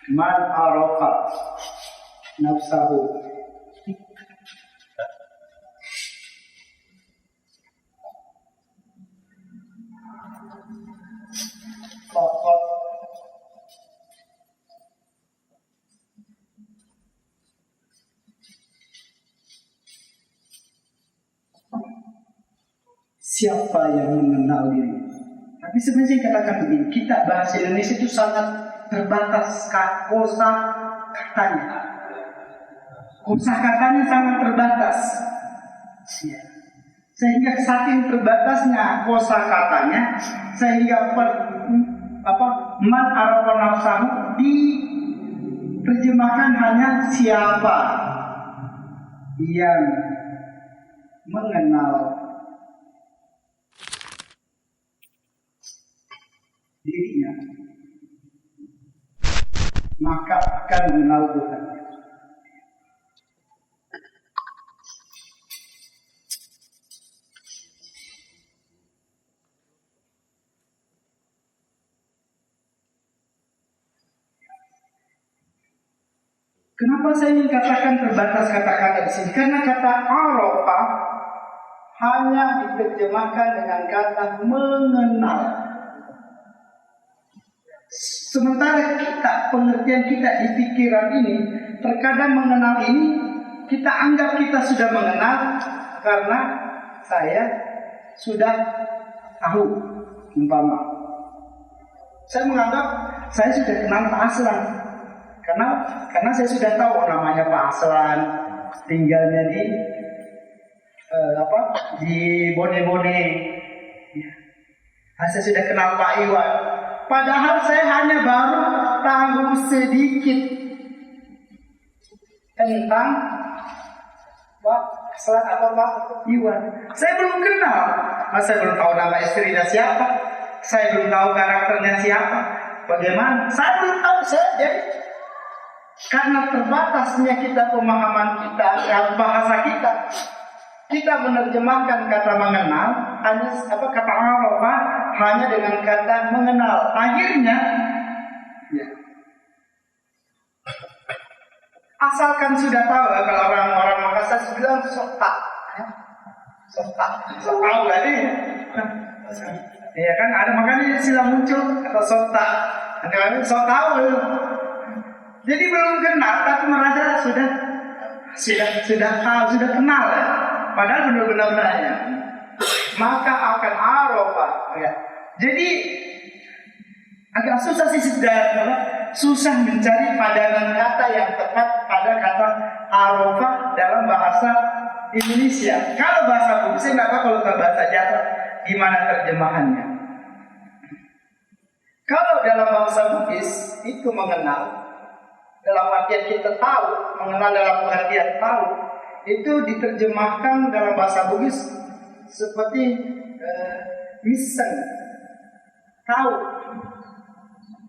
Man arafa nafsahu faqad siapa yang mengenal diri. Tapi sebenarnya saya katakan begini, kita bahasa Indonesia itu sangat terbatas kosa katanya. Kosa katanya sangat terbatas. Ya. Sehingga saking terbatasnya kosa katanya, sehingga man arafa nafsahu diterjemahkan hanya siapa yang mengenal dirinya, maka akan mengenal Tuhan. Kenapa saya ingin katakan terbatas kata-kata di sini? Karena kata arafa hanya diterjemahkan dengan kata mengenal. Sementara pengertian kita di pikiran ini, terkadang mengenal ini kita anggap kita sudah mengenal karena saya sudah tahu. Umpama saya menganggap saya sudah kenal Pak Aslan karena saya sudah tahu namanya Pak Aslan, tinggalnya di Bone-Bone. Saya sudah kenal Pak Iwan. Padahal saya hanya baru tahu sedikit tentang Pak Aslan atau Pak Iwan. Saya belum kenal. Saya belum tahu nama istrinya siapa. Saya belum tahu karakternya siapa. Bagaimana? Saya belum tahu. Jadi karena terbatasnya kita pemahaman kita, bahasa kita menerjemahkan kata mengenal hanya kata arafa hanya dengan kata mengenal. Akhirnya ya, asalkan sudah tahu kalau orang-orang Makassar bilang sotak, tahu tadi ya kan, ada makanya istilah muncul atau sotak, ada so tahu. Jadi belum kenal tapi merasa sudah tahu, sudah kenal ya. Padahal benar-benar nanya. Maka akan arafa ya. Jadi agak susah sih susah mencari padanan kata yang tepat pada kata arafa dalam bahasa Indonesia. Kalau bahasa Bugis saya nggak tahu, kalau ke bahasa Jawa gimana terjemahannya. Kalau dalam bahasa Bugis itu mengenal dalam artian kita tahu, mengenal dalam artian tahu, itu diterjemahkan dalam bahasa Bugis seperti misen, tahu.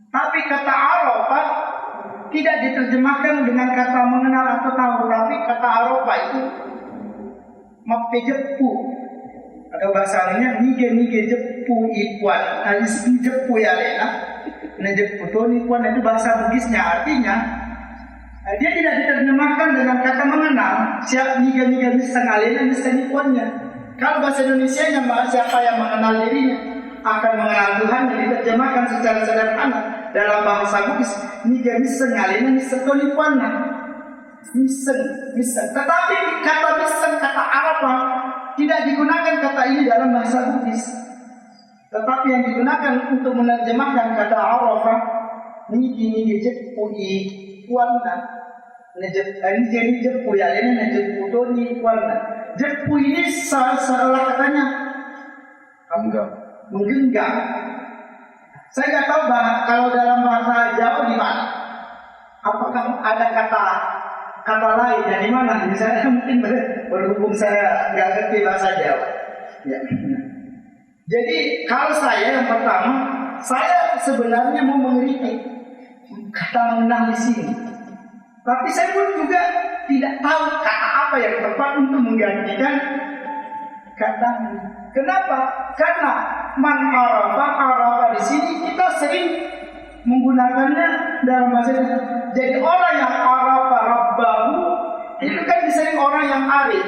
Tapi kata arafa tidak diterjemahkan dengan kata mengenal atau tahu, tapi kata arafa itu mapejepu. Ada bahasanya nige jepu ipuan, hadis jepu ya lena, nejepu toni ipuan itu bahasa Bugisnya, artinya dia tidak diterjemahkan dengan kata mengenal. Siapa nige misalnya ipuannya. Kalau bahasa Indonesia yang siapa yang mengenal dirinya akan mengenal Tuhan, yang diterjemahkan secara sederhana dalam bahasa Bugis nige misalnya toni ipuannya. Misen. Tetapi kata misen, kata arafa tidak digunakan kata ini dalam bahasa Bugis. Tetapi yang digunakan untuk menerjemahkan kata arafa nige jepu ipuannya. Ini jepu ya, ini jepu toni ipuannya. Jepu ini seolah katanya menggenggam. Saya nggak tahu kalau dalam bahasa Jawa gimana. Apakah ada kata lain yang di mana? Misalnya mungkin berhubung saya nggak ngerti bahasa Jawa. Ya. Jadi kalau saya yang pertama, saya sebenarnya mau mengkritik kata mengenal di sini. Tapi saya pun juga tidak tahu kata apa yang tepat untuk menggantikan kata ini. Kenapa? Karena man arafa di sini kita sering menggunakannya dalam bahasa Indonesia. Jadi orang yang arafa rabbahu itu kan disebut orang yang arif.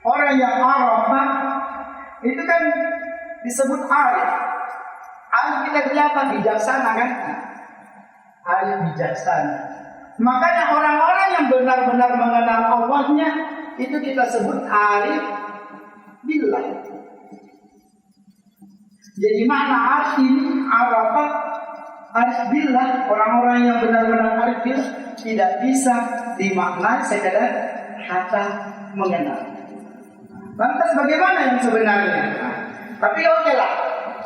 Orang yang arafa itu kan disebut arif. Arif kita kelihatan bijaksana kan? Arif bijaksana. Makanya orang-orang yang benar-benar mengenal Allahnya itu kita sebut arif billah. Jadi mana arif ini? Arafah arif billah. Orang-orang yang benar-benar arif billah tidak bisa dimaknai sekedar kata mengenal. Lantas bagaimana yang sebenarnya? Tapi oke lah.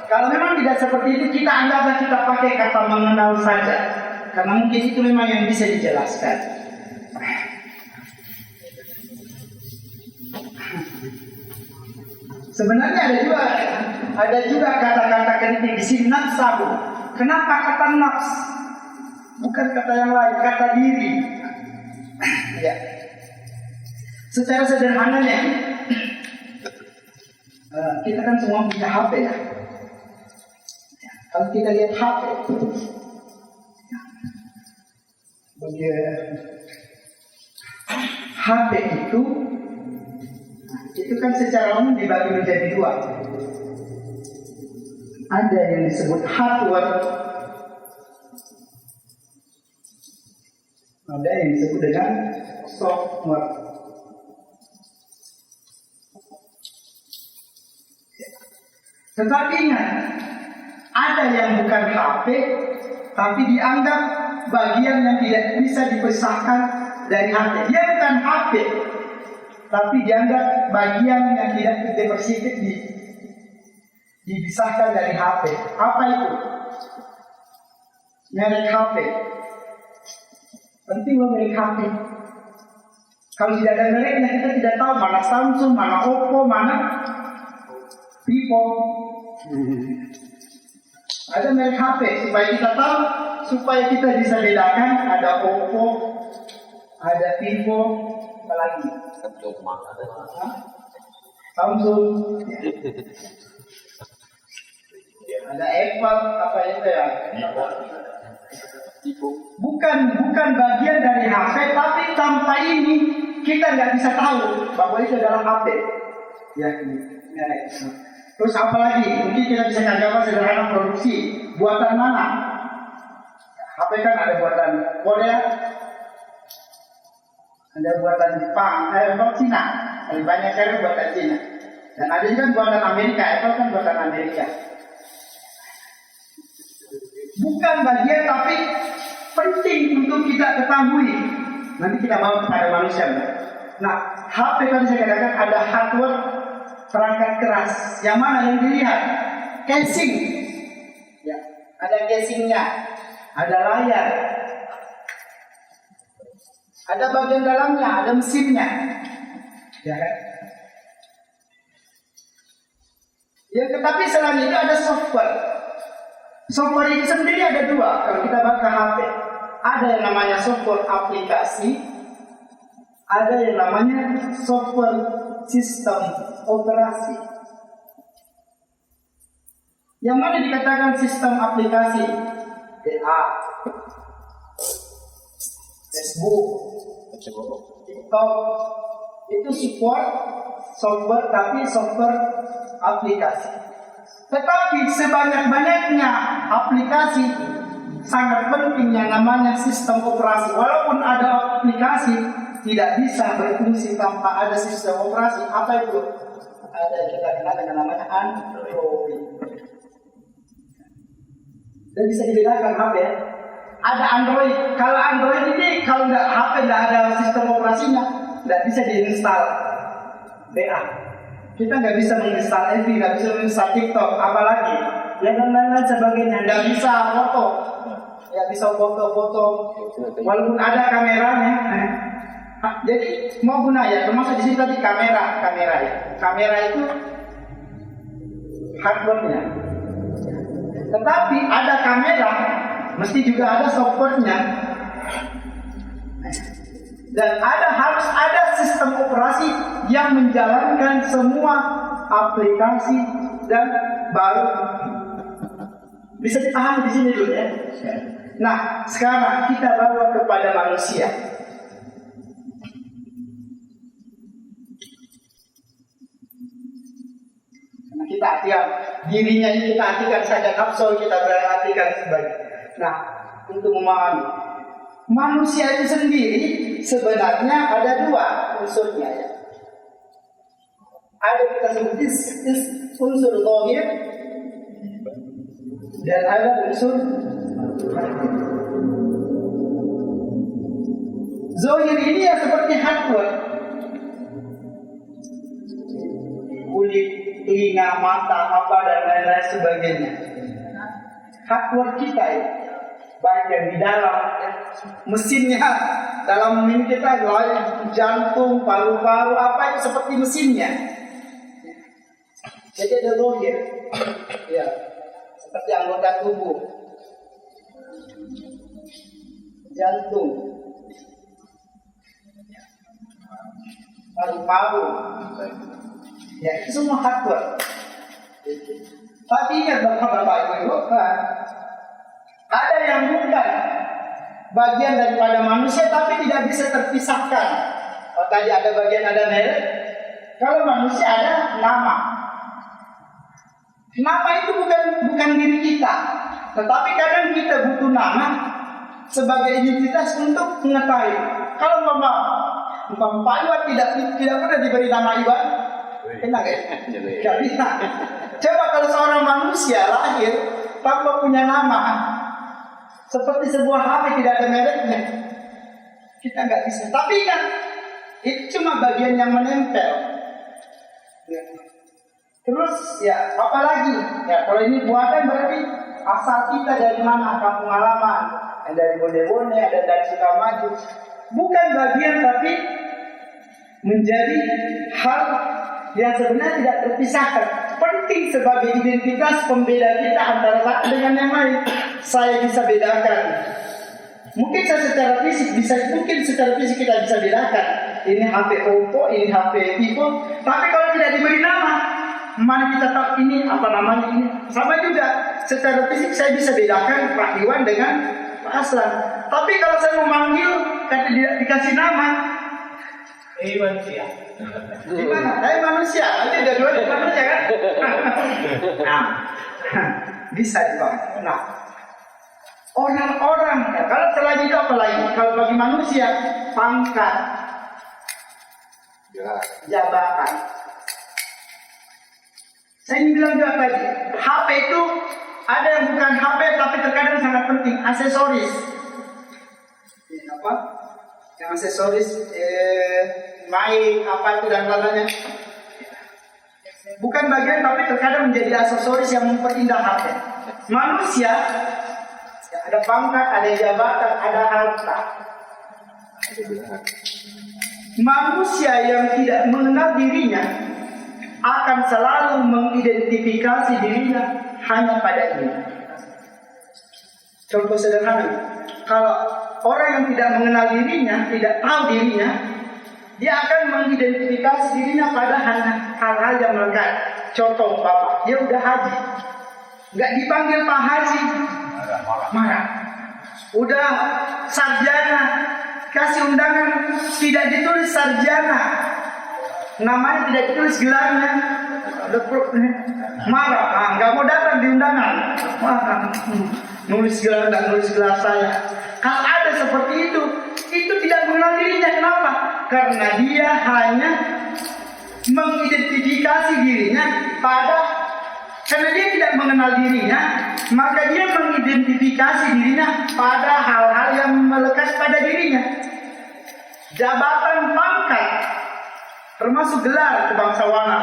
Kalau memang tidak seperti itu, kita anggaplah kita pakai kata mengenal saja. Karena mungkin itu memang yang bisa dijelaskan. Sebenarnya ada juga kata-kata kritik di sini, nafsahu. Kenapa kata nafs? Bukan kata yang lain, kata diri. Ya. Secara sederhananya, kita kan semua punya HP ya. Kalau kita lihat HP, HP itu kan secara umum dibagi menjadi dua. Ada yang disebut hardware, ada yang disebut dengan software. Tetapi ingat, ada yang bukan HP, tapi dianggap bagian yang tidak bisa dipisahkan dari HP. Dia bukan HP, tapi dianggap bagian yang tidak dipisahkan dari HP. Apa itu? Merek HP. Penting loh merek HP. Kalau tidak ada mereknya, kita tidak tahu mana Samsung, mana Oppo, mana Vivo. Ada merek HP supaya kita tahu, supaya kita bisa bedakan ada Oppo, ada Vivo, apa lagi? Samsung. Ada Apple, apa itu ya? Bukan bagian dari HP, tapi tanpa ini kita nggak bisa tahu bahwa itu adalah HP. Ya, merek. Terus apa lagi? Mungkin kita bisa jawab sederhana, produksi. Buatan mana? HP kan ada buatan Korea, ada buatan Jepang, Cina. Paling banyak kan buatan Cina. Dan ada juga buatan Amerika. Apple kan buatan Amerika. Bukan bagian, tapi penting untuk kita ketahui. Nanti kita bawa kepada manusia. Nah, HP tadi saya katakan ada hardware, perangkat keras. Yang mana yang dilihat? Casing. Ya, ada casingnya, ada layar, ada bagian dalamnya, ada mesinnya. Ya kan? Ya, tetapi selain itu ada software. Software itu sendiri ada dua. Kalau kita baca HP, ada yang namanya software aplikasi, ada yang namanya software sistem operasi. Yang mana dikatakan sistem aplikasi? WA, Facebook, TikTok, itu support software, tapi software aplikasi. Tetapi sebanyak-banyaknya aplikasi, sangat penting yang namanya sistem operasi. Walaupun ada aplikasi, tidak bisa berfungsi tanpa ada sistem operasi. Apa itu? Ada yang kita kenal dengan namanya Android. Dan bisa dibedakan HP ya. Ada Android. Kalau Android ini, kalau nggak HP nggak ada sistem operasinya, nggak bisa diinstal WA. Kita nggak bisa menginstal FB, nggak bisa menginstal TikTok, apalagi ya dan lain-lain sebagainya. Nggak bisa foto, ya bisa foto-foto, walaupun ada kameranya. Jadi mau guna ya, termasuk di sini tadi kamera ya. Kamera itu hardware-nya. Tetapi ada kamera, mesti juga ada software-nya. Dan harus ada sistem operasi yang menjalankan semua aplikasi dan baru Bisa dipahami di sini dulu ya. Nah, sekarang kita bawa kepada manusia. Nah, kita artikan dirinya ini, kita artikan saja nafsu, kita berartikan sebagai. Nah, untuk memahami manusia itu sendiri sebenarnya ada dua unsurnya ya. Ada kita sebut unsur zahir dan ada unsur batin. Zahir ini ya seperti hardware, kulit, telinga, mata, apa dan lain-lain sebagainya. Hardware kita ya, baik yang di dalam ya, mesinnya dalam ini kita jantung, paru-paru apa itu seperti mesinnya. Jadi ada zahir, ya, seperti anggota tubuh, jantung, paru-paru, ya itu semua hardware. Tapi ingat bapak-bapak ibu, ada yang bukan bagian daripada manusia tapi tidak bisa terpisahkan. Oh, tadi ada bagian, ada merek. Kalau manusia ada nama. Nama itu bukan diri kita, tetapi kadang kita butuh nama sebagai identitas untuk mengetahui. Kalau Pak Iwan tidak pernah diberi nama Iwan, enak ya? Gak bisa. Coba kalau seorang manusia lahir tanpa punya nama, seperti sebuah HP tidak ada mereknya, kita nggak bisa. Tapi kan itu cuma bagian yang menempel. Terus ya apa lagi? Ya kalau ini buatan berarti asal kita dari mana? Kampung halaman, yang dari Bonde-Bonde, ada dari Sukamaju. Bukan bagian tapi menjadi hal yang sebenarnya tidak terpisahkan. Penting sebagai identitas pembeda kita antara satu dengan yang lain. Saya bisa bedakan. Mungkin secara fisik secara fisik kita bisa bedakan. Ini HP Oppo, ini HP Vivo. Tapi kalau tidak diberi nama, mana kita tahu ini apa namanya ini? Sama juga. Secara fisik saya bisa bedakan Pak Iwan dengan Pak Aslan. Tapi kalau saya mau manggil, kata dia dikasih nama, manusia. Gimana? Manusia. Nanti ada dua manusia kan? Nah, bisa dibangun. Nah, orang-orang ya, kalau selain itu apa lagi? Kalau bagi manusia, pangkat, jabatan. Saya ini bilang juga tadi, HP itu ada yang bukan HP tapi terkadang sangat penting, aksesoris. Ini apa? Yang aksesoris, mic apa itu dan lain-lainnya. Bukan bagian tapi terkadang menjadi aksesoris yang memperindah HP. Manusia ya, ada pangkat, ada jabatan, ada harta. Manusia yang tidak mengenal dirinya akan selalu mengidentifikasi dirinya hanya pada ini. Contoh sederhana, kalau orang yang tidak mengenal dirinya, tidak tahu dirinya, dia akan mengidentifikasi dirinya pada hal-hal yang melekat. Contoh bapak, dia udah haji, nggak dipanggil Pak Haji, marah. Udah sarjana, kasih undangan, tidak ditulis sarjana, namanya tidak ditulis gelarnya, marah. Nggak mau datang di undangan, nulis gelar dan nulis gelar saya. Kalau ada seperti itu tidak mengenal dirinya. Kenapa? Karena dia hanya mengidentifikasi dirinya karena dia tidak mengenal dirinya, maka dia mengidentifikasi dirinya pada hal-hal yang melekat pada dirinya. Jabatan, pangkat, termasuk gelar kebangsawanan,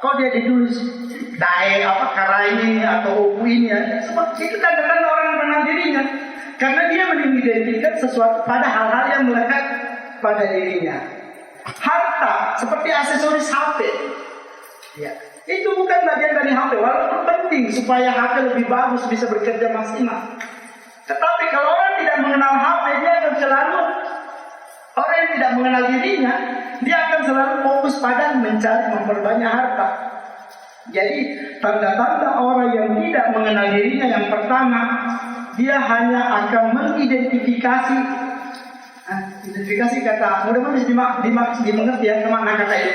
kok dia ditulis dae apa karaini atau opu ini ya. Seperti itu kadang-kadang orang mengenal dirinya karena dia mengidentifikasi sesuatu pada hal-hal yang melekat pada dirinya. Harta seperti aksesoris HP, ya, itu bukan bagian dari HP, walaupun penting supaya HP lebih bagus bisa bekerja maksimal. Tetapi kalau orang tidak mengenal HP, dia akan selalu, orang yang tidak mengenal dirinya, dia akan selalu fokus pada mencari memperbanyak harta. Jadi tanda-tanda orang yang tidak mengenal dirinya yang pertama, dia hanya akan mengidentifikasi. Identifikasi kata mudah-mudahan dimengerti ya makna kata itu.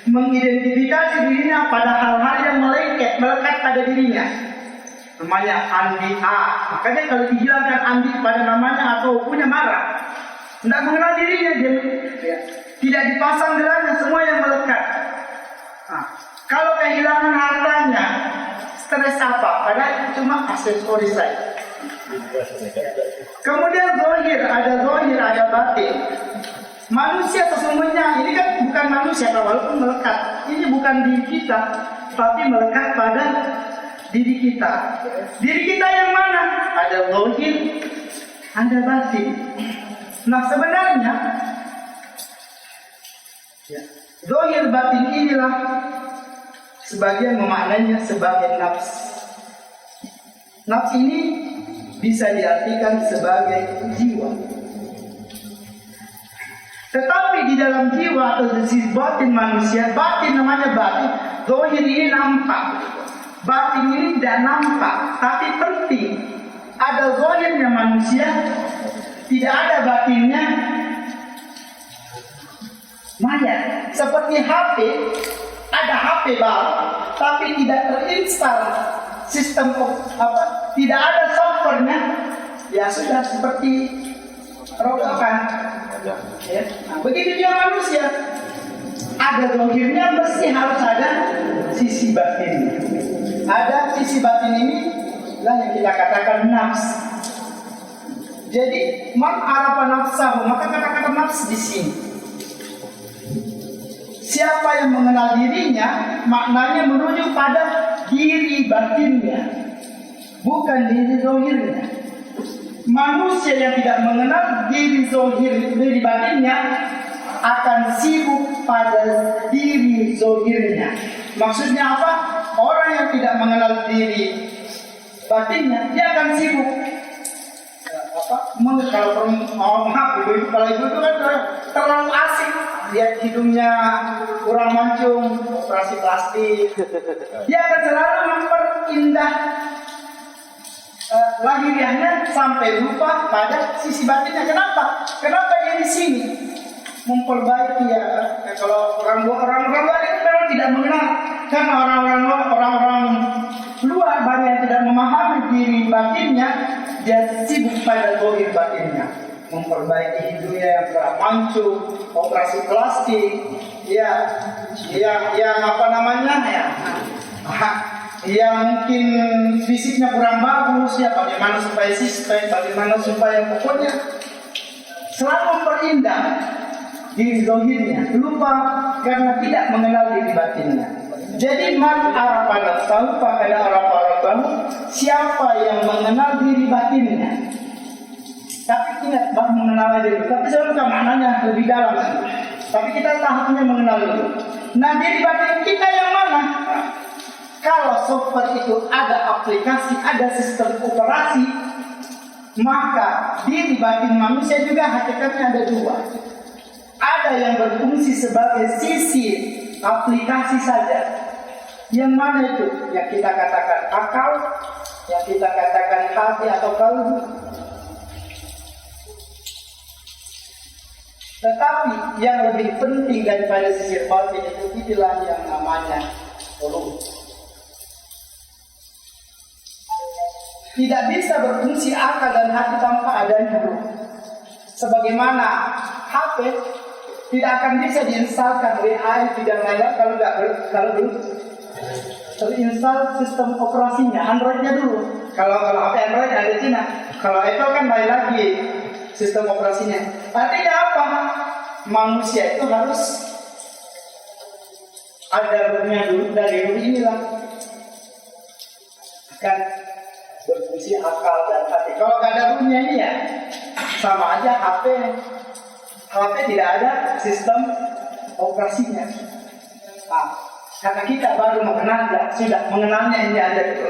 Mengidentifikasi dirinya pada hal-hal yang melekat pada dirinya. Namanya Andi A. Makanya kalau dihilangkan Andi pada namanya atau punya marah, tidak mengenal dirinya dia. Ya. Tidak dipasang gelarnya, semua yang melekat. Nah, kalau kehilangan hartanya, stres apa? Padahal cuma aksesoris saja. Kemudian zahir, ada batin. Manusia sesungguhnya ini kan bukan manusia, walaupun melekat. Ini bukan diri kita, tapi melekat pada diri kita. Diri kita yang mana? Ada zahir, ada batin. Nah sebenarnya zahir batin inilah sebagian memaknainya sebagai nafs. Nafs ini bisa diartikan sebagai jiwa. Tetapi di dalam jiwa atau di batin manusia, batin namanya batin. Zahir ini nampak, batin ini tidak nampak, tapi penting. Ada zahirnya manusia, tidak ada batinnya mayat. Seperti HP, ada HP baru, tapi tidak terinstal sistem tidak ada softwarenya. Ya sudah seperti robokan. Ya. Nah, begitu juga manusia. Ada zahirnya, mesti harus ada sisi batin. Ada sisi batin ini lah yang kita katakan nafs. Jadi man arafa nafsahu, maka kata-kata nafs di sini. Siapa yang mengenal dirinya, maknanya menuju pada diri batinnya, bukan diri zahirnya. Manusia yang tidak mengenal diri zahir, diri batinnya, akan sibuk pada diri zahirnya. Maksudnya apa? Orang yang tidak mengenal diri batinnya, dia akan sibuk. Kalau ibu itu kan terlalu asik, lihat hidungnya kurang mancung, operasi plastik. Dia akan selalu memperindah lahiriahnya sampai lupa pada sisi batinnya. Kenapa? Kenapa dia di sini memperbaiki ya? Kalau orang luar itu memang tidak mengenal, karena orang-orang luar banyak yang tidak memahami diri batinnya. Dia sibuk pada zahir batinnya, memperbaiki hidungnya yang kurang mancung, operasi plastik, yang apa namanya ya, yang mungkin fisiknya kurang bagus ya, bagaimana supaya pokoknya selalu memperindah diri zahirnya, lupa karena tidak mengenal diri batinnya. Jadi man arafa nafsahu faqad arafa rabbahu, siapa yang mengenal diri batinnya. Tapi ingat bahwa mengenal diri, tapi saya bukan maknanya lebih dalam. Tapi kita tahapnya mengenal dulu. Nah, diri batin kita yang mana? Kalau software itu ada aplikasi, ada sistem operasi, maka diri batin manusia juga hakikatnya ada dua. Ada yang berfungsi sebagai sisi aplikasi saja. Yang mana itu? Yang kita katakan akal, yang kita katakan hati atau kalbu. Tetapi yang lebih penting daripada sisi batin itu itulah yang namanya qulub. Tidak bisa berfungsi akal dan hati tanpa adanya ruh. Sebagaimana HP tidak akan bisa diinstalkan WA tidak layak kalau belum terinstall sistem operasinya, Androidnya dulu. Kalau HP Android ada Cina, kalau Apple kan lain lagi sistem operasinya. Artinya apa? Manusia itu harus ada ruhnya dulu, dari ruh inilah kan berfungsi akal dan hati. Kalau nggak ada ruhnya ini ya sama aja HP tidak ada sistem operasinya. Karena kita baru mengenalnya, sudah mengenalnya ini aja gitu.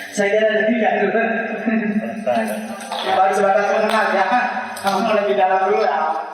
Saya kira lebih kan dulu. Baru sebatas mengenal ya, kamu lebih dalam dulu lah.